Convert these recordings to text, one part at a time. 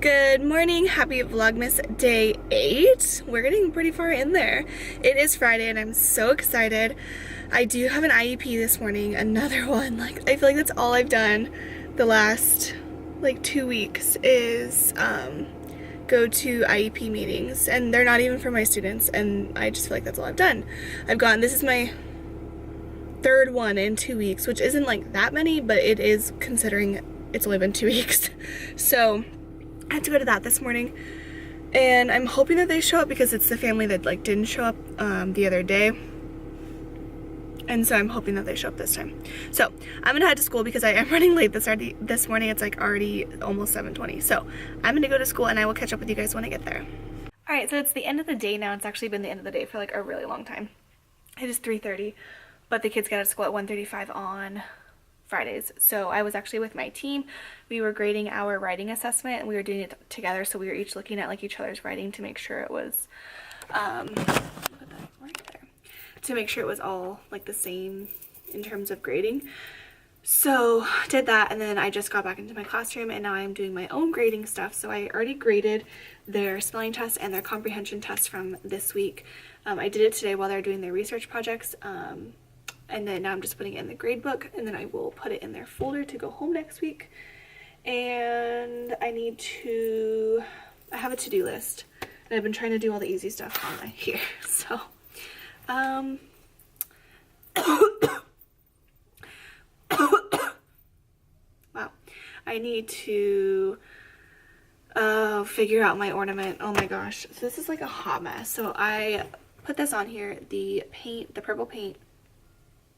Good morning, happy Vlogmas day 8. We're getting pretty far in there. It is Friday and I'm so excited. I do have an IEP this morning, another one. Like, I feel like that's all I've done the last like 2 weeks is go to IEP meetings, and they're not even for my students, and I just feel like that's all I've done. This is my third one in 2 weeks, which isn't like that many, but it is considering it's only been 2 weeks. So I had to go to that this morning, and I'm hoping that they show up because it's the family that like didn't show up the other day, and so I'm hoping that they show up this time. So I'm gonna head to school because I am running late this morning. It's like already almost 7:20, so I'm gonna go to school and I will catch up with you guys when I get there. Alright, so it's the end of the day now. It's actually been the end of the day for like a really long time. It is 3:30, but the kids got out of school at 1:35 on Fridays. So I was actually with my team. We were grading our writing assessment and we were doing it together, so we were each looking at like each other's writing to make sure it was to make sure it was all like the same in terms of grading. So did that, and then I just got back into my classroom and now I'm doing my own grading stuff. So I already graded their spelling test and their comprehension test from this week. I did it today while they're doing their research projects. And then now I'm just putting it in the grade book, and then I will put it in their folder to go home next week. And I have a to-do list, and I've been trying to do all the easy stuff on here. So, wow, I need to figure out my ornament. Oh my gosh, so this is like a hot mess. So I put this on here, the purple paint.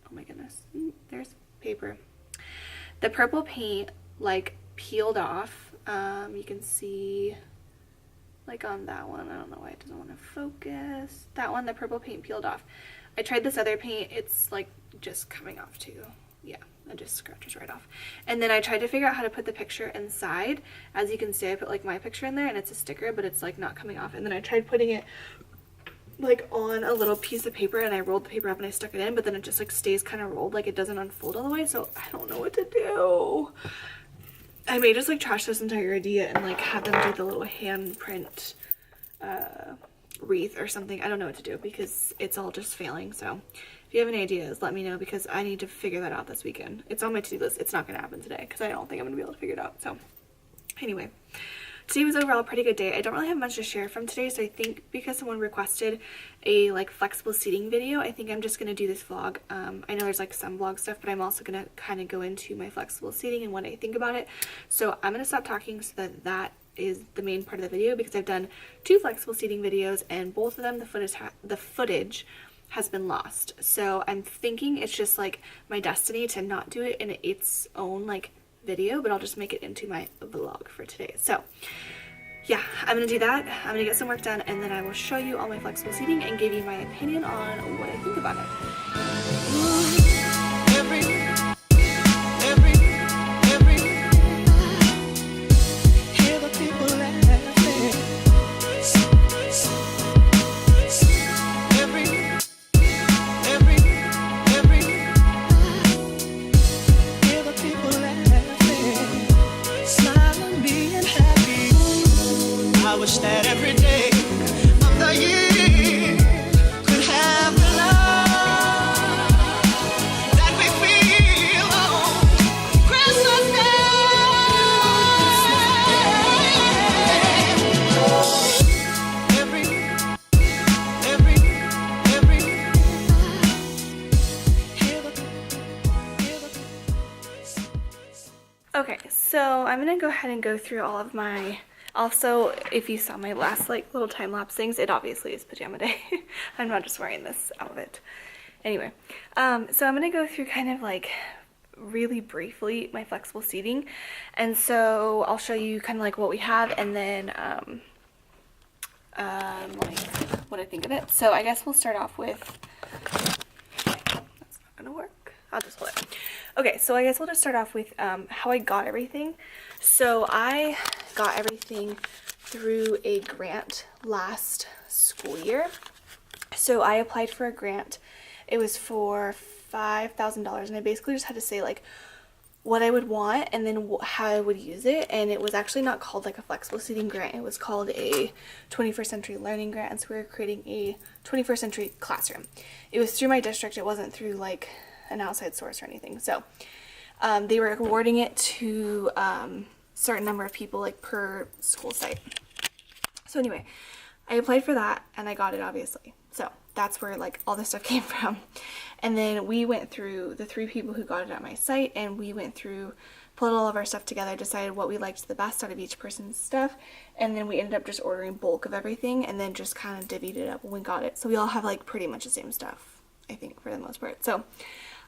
Oh my goodness, there's paper. The purple paint like peeled off. You can see like on that one, I don't know why it doesn't want to focus. That one, the purple paint peeled off. I tried this other paint, it's like just coming off too. Yeah, it just scratches right off. And then I tried to figure out how to put the picture inside. As you can see, I put like my picture in there and it's a sticker, but it's like not coming off. And then I tried putting it like on a little piece of paper, and I rolled the paper up and I stuck it in, but then it just like stays kind of rolled, like it doesn't unfold all the way. So I don't know what to do. I may just like trash this entire idea and like have them do the little handprint wreath or something. I don't know what to do because it's all just failing. So if you have any ideas, let me know, because I need to figure that out this weekend. It's on my to-do list. It's not gonna happen today because I don't think I'm gonna be able to figure it out. So anyway, today was overall a pretty good day. I don't really have much to share from today, so I think because someone requested a like flexible seating video, I think I'm just going to do this vlog. I know there's like some vlog stuff, but I'm also going to kind of go into my flexible seating and what I think about it. So I'm going to stop talking so that that is the main part of the video, because I've done 2 flexible seating videos and both of them the footage has been lost. So I'm thinking it's just like my destiny to not do it in its own like video, but I'll just make it into my vlog for today. So yeah, I'm gonna do that. I'm gonna get some work done, and then I will show you all my flexible seating and give you my opinion on what I think about it. That every day of the year could have the love that we feel on Christmas day. Okay, so I'm gonna go ahead and go through all of my. Also, if you saw my last like little time lapse things, it obviously is pajama day. I'm not just wearing this outfit. Anyway, so I'm gonna go through kind of like really briefly my flexible seating, and so I'll show you kind of like what we have, and then like what I think of it. So I guess we'll start off with. That's not gonna work. I'll just hold it. Okay, so I guess we'll just start off with how I got everything. So I got everything through a grant last school year. So I applied for a grant. It was for $5,000, and I basically just had to say like what I would want and then how I would use it. And it was actually not called like a flexible seating grant. It was called a 21st century learning grant. And so we were creating a 21st century classroom. It was through my district. It wasn't through like an outside source or anything. So they were awarding it to certain number of people like per school site. So anyway, I applied for that and I got it, obviously. So that's where like all this stuff came from. And then we went through the 3 people who got it at my site, and we went through, pulled all of our stuff together, decided what we liked the best out of each person's stuff, and then we ended up just ordering bulk of everything and then just kind of divvied it up when we got it. So we all have like pretty much the same stuff, I think, for the most part. So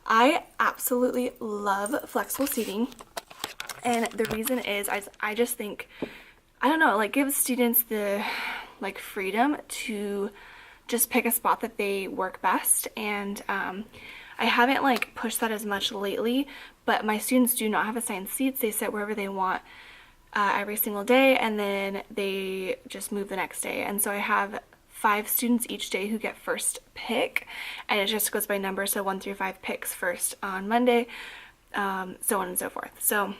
I absolutely love flexible seating, and the reason is I just think, I don't know, like gives students the like freedom to just pick a spot that they work best. And I haven't like pushed that as much lately, but my students do not have assigned seats. They sit wherever they want every single day, and then they just move the next day. And so I have 5 students each day who get first pick, and it just goes by number, so 1 through 5 picks first on Monday, so on and so forth. So,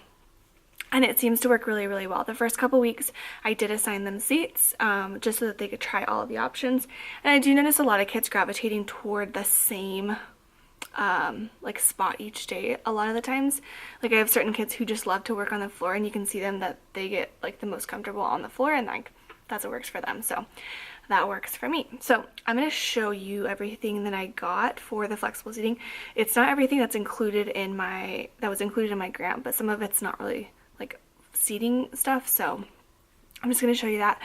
and it seems to work really, really well. The first couple weeks I did assign them seats just so that they could try all of the options. And I do notice a lot of kids gravitating toward the same like spot each day a lot of the times. Like I have certain kids who just love to work on the floor, and you can see them that they get like the most comfortable on the floor, and like that's what works for them. So that works for me. So I'm going to show you everything that I got for the flexible seating. It's not everything that was included in my grant, but some of it's not really like seating stuff, so I'm just going to show you that.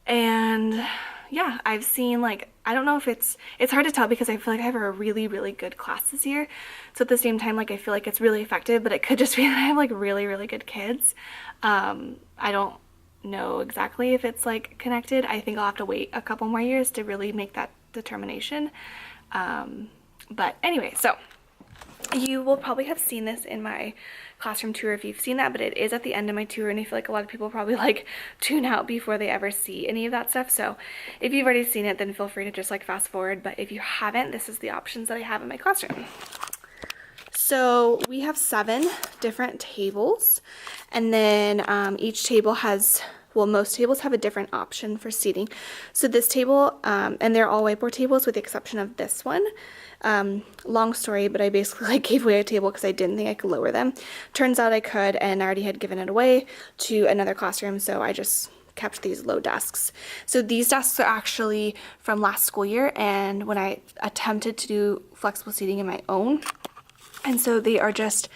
And yeah, I've seen like, I don't know if it's hard to tell because I feel like I have a really, really good class this year. So at the same time, like I feel like it's really effective, but it could just be that I have like really, really good kids. I don't know exactly if it's like connected. I think I'll have to wait a couple more years to really make that determination. But anyway, so you will probably have seen this in my classroom tour if you've seen that, but it is at the end of my tour, and I feel like a lot of people probably like tune out before they ever see any of that stuff. So if you've already seen it, then feel free to just like fast forward, but if you haven't, this is the options that I have in my classroom. So we have 7 different tables, and then each table has, well, most tables have a different option for seating. So this table, and they're all whiteboard tables with the exception of this one. Long story, but I basically like gave away a table because I didn't think I could lower them. Turns out I could, and I already had given it away to another classroom, so I just kept these low desks. So these desks are actually from last school year, and when I attempted to do flexible seating in my own, and so they are just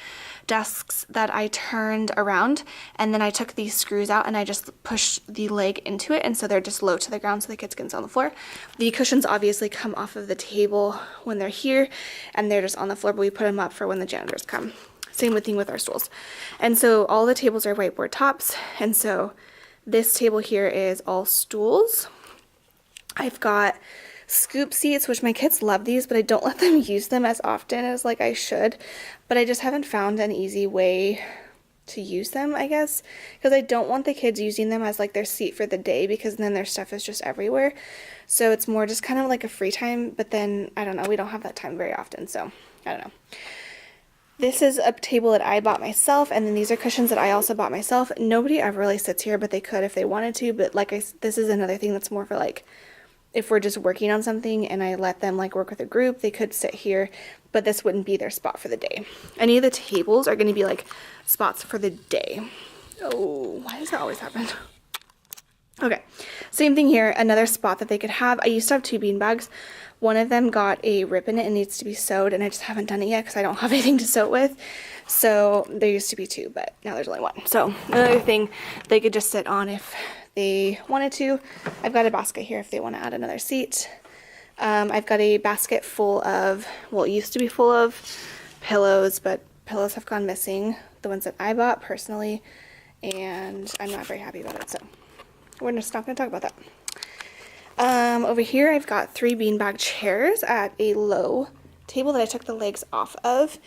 desks that I turned around, and then I took these screws out and I just pushed the leg into it, and so they're just low to the ground so the kids can sit on the floor. The cushions obviously come off of the table when they're here, and they're just on the floor, but we put them up for when the janitors come. Same thing with our stools. And so all the tables are whiteboard tops, and so this table here is all stools. I've got scoop seats, which my kids love these, but I don't let them use them as often as like I should, but I just haven't found an easy way to use them, I guess, because I don't want the kids using them as like their seat for the day, because then their stuff is just everywhere. So it's more just kind of like a free time, but then I don't know, we don't have that time very often, so I don't know. This is a table that I bought myself, and then these are cushions that I also bought myself. Nobody ever really sits here, but they could if they wanted to, but like this is another thing that's more for like if we're just working on something and I let them like work with a group, they could sit here, but this wouldn't be their spot for the day. Any of the tables are going to be like spots for the day. Oh, why does that always happen? Okay, same thing here, another spot that they could have. I used to have 2 bean bags. One of them got a rip in it and needs to be sewed, and I just haven't done it yet because I don't have anything to sew it with. So there used to be 2, but now there's only 1. So another thing they could just sit on if they wanted to. I've got a basket here if they want to add another seat. I've got a basket full of, well, it used to be full of pillows, but pillows have gone missing, the ones that I bought personally, and I'm not very happy about it, so we're just not going to talk about that. Over here I've got 3 beanbag chairs at a low table that I took the legs off of,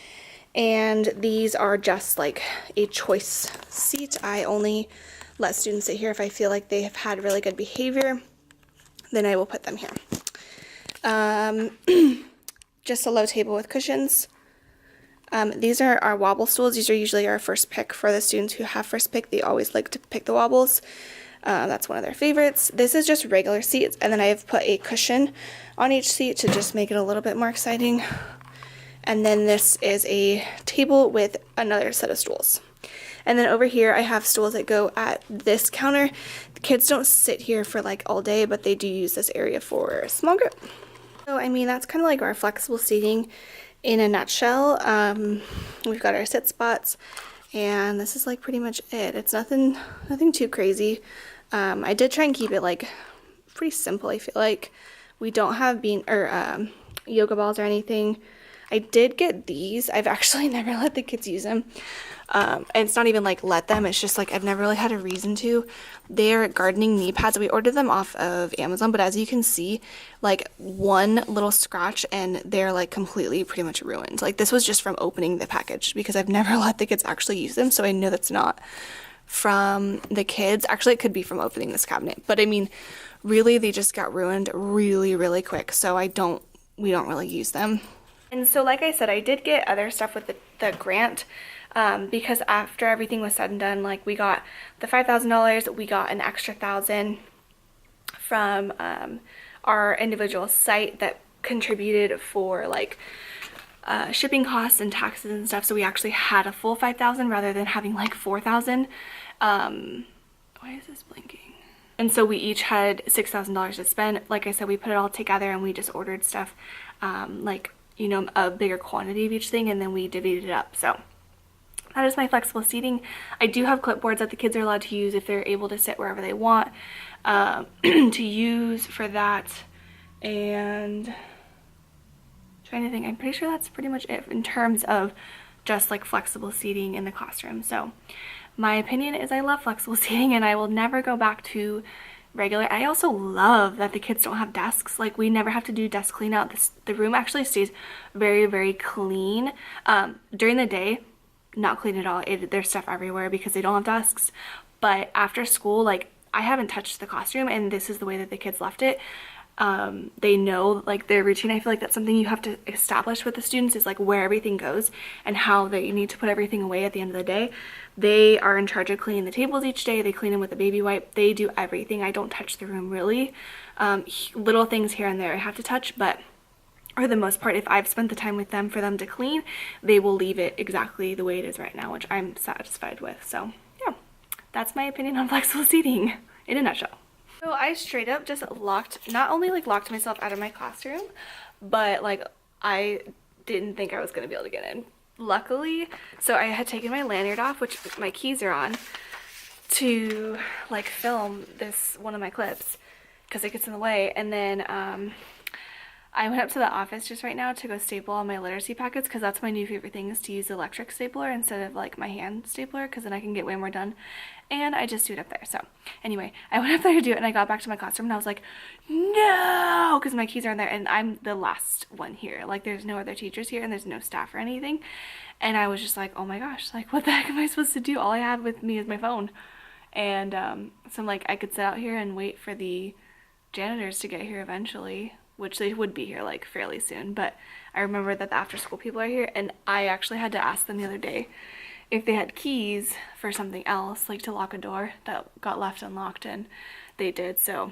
and these are just like a choice seat. I only let students sit here if I feel like they have had really good behavior, then I will put them here. Just a low table with cushions. These are our wobble stools. These are usually our first pick for the students who have first pick. They always like to pick the wobbles. That's one of their favorites. This is just regular seats, and then I have put a cushion on each seat to just make it a little bit more exciting. And then this is a table with another set of stools. And then over here I have stools that go at this counter. The kids don't sit here for like all day, but they do use this area for a small group. So I mean, that's kind of like our flexible seating in a nutshell. We've got our sit spots, and this is like pretty much it. It's nothing too crazy. I did try and keep it like pretty simple. I feel like we don't have yoga balls or anything. I did get these. I've actually never let the kids use them. And it's not even like let them, it's just like I've never really had a reason to. They're gardening knee pads. We ordered them off of Amazon, but as you can see, like one little scratch and they're like completely pretty much ruined. Like this was just from opening the package because I've never let the kids actually use them, so I know that's not from the kids. Actually, it could be from opening this cabinet, but I mean, really they just got ruined really quick, so we don't really use them. And so like I said, I did get other stuff with the grant, because after everything was said and done, like we got the $5,000, we got an extra $1,000 from our individual site that contributed for like shipping costs and taxes and stuff, so we actually had a full $5,000 rather than having like $4,000. Why is this blinking? And so we each had $6,000 to spend. Like I said, we put it all together and we just ordered stuff, like, you know, a bigger quantity of each thing, and then we divvied it up. So that is my flexible seating. I do have clipboards that the kids are allowed to use if they're able to sit wherever they want to use for that. And trying to think, I'm pretty sure that's pretty much it in terms of just like flexible seating in the classroom. So my opinion is I love flexible seating and I will never go back to regular. I also love that the kids don't have desks. Like we never have to do desk clean out. The room actually stays very clean. During the day, not clean at all. There's stuff everywhere because they don't have desks. But after school, like I haven't touched the classroom, and this is the way that the kids left it. They know like their routine. I feel like that's something you have to establish with the students, is like where everything goes and how they need to put everything away at the end of the day. They are in charge of cleaning the tables each day. They clean them with a baby wipe. They do everything. I don't touch the room really. Little things here and there I have to touch, but for the most part, if I've spent the time with them for them to clean, they will leave it exactly the way it is right now, which I'm satisfied with. So yeah, that's my opinion on flexible seating in a nutshell. So I straight up just not only like locked myself out of my classroom, but like I didn't think I was gonna be able to get in. Luckily, so I had taken my lanyard off, which my keys are on, to like film one of my clips because it gets in the way. And then I went up to the office just right now to go staple all my literacy packets, because that's my new favorite thing, is to use the electric stapler instead of like my hand stapler, because then I can get way more done. And I just do it up there. So anyway, I went up there to do it, and I got back to my classroom and I was like, no, because my keys are in there and I'm the last one here. Like there's no other teachers here and there's no staff or anything. And I was just like, oh my gosh, like what the heck am I supposed to do? All I have with me is my phone. And so I'm like, I could sit out here and wait for the janitors to get here eventually, which they would be here like fairly soon. But I remember that the after school people are here, and I actually had to ask them the other day if they had keys for something else, like to lock a door that got left unlocked, and they did. So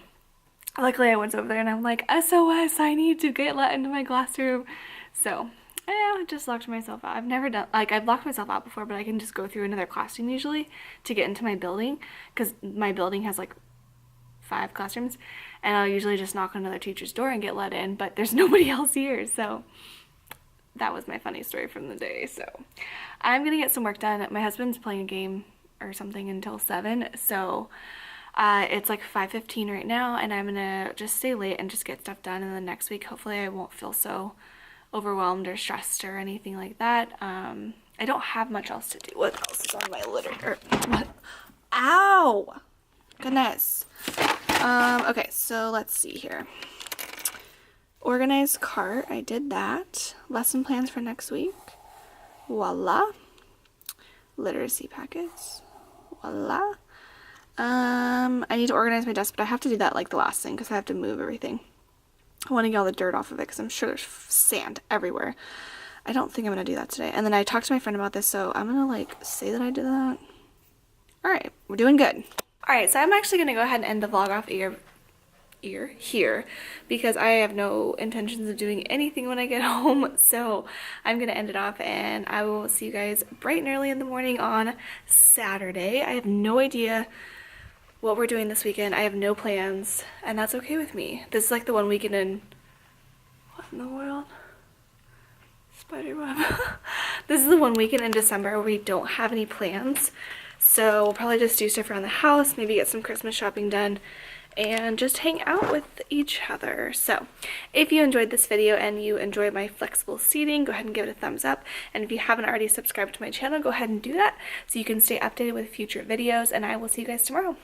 luckily I went over there and I'm like, SOS, I need to get let into my classroom. So yeah, I just locked myself out. I've never done, like I've locked myself out before, but I can just go through another classroom usually to get into my building, because my building has like 5 classrooms, and I'll usually just knock on another teacher's door and get let in, but there's nobody else here. So that was my funny story from the day. So I'm gonna get some work done. My husband's playing a game or something until 7, so it's like 5:15 right now, and I'm gonna just stay late and just get stuff done, and then next week hopefully I won't feel so overwhelmed or stressed or anything like that. I don't have much else to do. What else is on my litter? What? Ow! Goodness. Okay, so let's see here. Organized cart, I did that. Lesson plans for next week. Voila. Literacy packets. Voila. I need to organize my desk, but I have to do that like the last thing because I have to move everything. I want to get all the dirt off of it because I'm sure there's sand everywhere. I don't think I'm gonna do that today. And then I talked to my friend about this, so I'm gonna like say that I did that. All right, we're doing good. All right, so I'm actually gonna go ahead and end the vlog off here because I have no intentions of doing anything when I get home. So I'm gonna end it off, and I will see you guys bright and early in the morning on Saturday. I have no idea what we're doing this weekend. I have no plans, and that's okay with me. This is like the one weekend in, what in the world? Spiderweb. This is the one weekend in December where we don't have any plans. So we'll probably just do stuff around the house, maybe get some Christmas shopping done, and just hang out with each other. So if you enjoyed this video and you enjoyed my flexible seating, go ahead and give it a thumbs up. And if you haven't already subscribed to my channel, go ahead and do that so you can stay updated with future videos, and I will see you guys tomorrow.